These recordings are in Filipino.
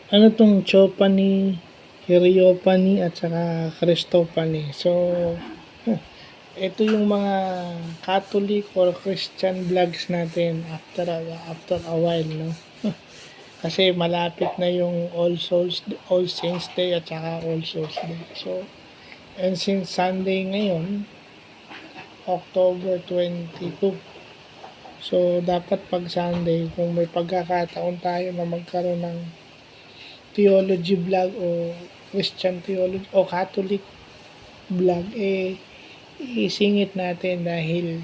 Ano 'tong Chopany, Hierophany at saka Christophany. So, ito yung mga Catholic or Christian vlogs natin after a while, no? Kasi malapit na yung All Saints Day at saka All Souls Day. So, and since Sunday ngayon, October 22. So, dapat pag Sunday, kung may pagkakataon tayo na magkaroon ng theology vlog o Christian theology o Catholic vlog, isingit natin dahil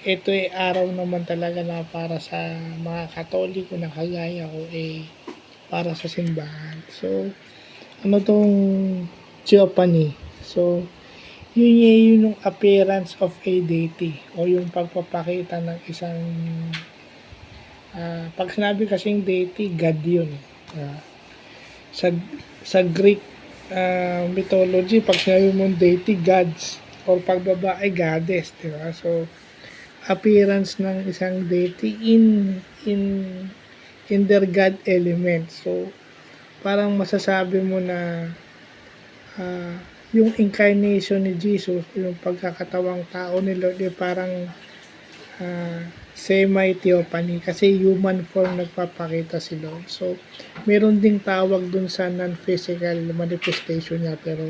ito ay araw naman talaga na para sa mga Katoliko na kagaya ko, para sa simbahan. So, ano tong Theophany? So, yun yung appearance of a deity o yung pagpapakita ng isang pag sinabi kasing deity, God yun. Sa Greek mythology, pag sinabi mong deity, gods, or pag babae, goddess, di ba? So, appearance ng isang deity in their God element. So, parang masasabi mo na yung incarnation ni Jesus, yung pagkakatawang tao ni Lord, parang semi-theophany kasi human form nagpapakita si Lord. So, meron ding tawag dun sa non-physical manifestation niya, pero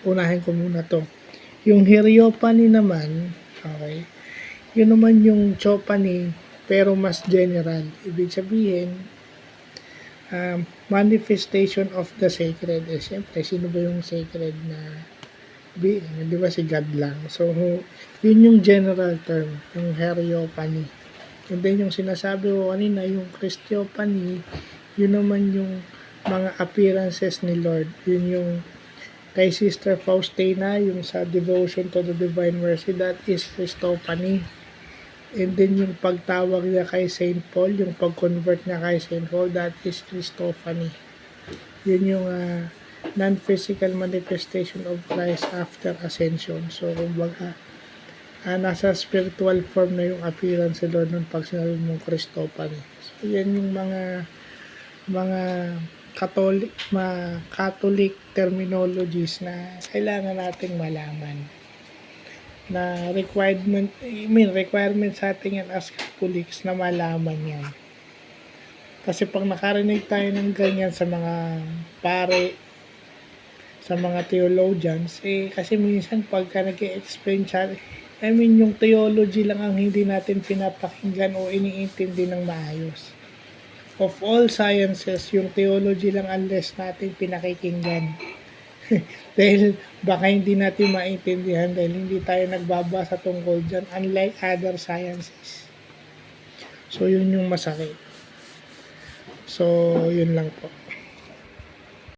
unahin ko muna to. Yung Hierophany naman, okay, yun naman yung Chophany pero mas general. Ibig sabihin, manifestation of the sacred. Siyempre, sino ba yung sacred na being? Di ba si God lang? So, yun yung general term, yung Hierophany. And then yung sinasabi ko kanina, yung Christophany, yun naman yung mga appearances ni Lord. Yun yung kay Sister Faustina, yung sa Devotion to the Divine Mercy, that is Christophany. And then yung pagtawag niya kay Saint Paul, yung pag-convert niya kay Saint Paul, that is Christophany. Yun yung non-physical manifestation of Christ after ascension. So, kumbaga, nasa spiritual form na yung appearance sa Lord nun pag sinabi mong Christophany. So, yan yung mga Catholic terminologies na kailangan nating malaman. Na requirement sa atin yan as Catholics na malaman yan. Kasi pag nakarinig tayo ng ganyan sa mga pare, sa mga theologians, kasi minsan pagka nag-explain siya, yung theology lang ang hindi natin pinapakinggan o iniintindi ng maayos. Of all sciences, yung theology lang unless natin pinakikinggan. Dahil baka hindi natin maintindihan dahil hindi tayo nagbabasa tungkol dyan, unlike other sciences. So, yun yung masakit. So, yun lang po.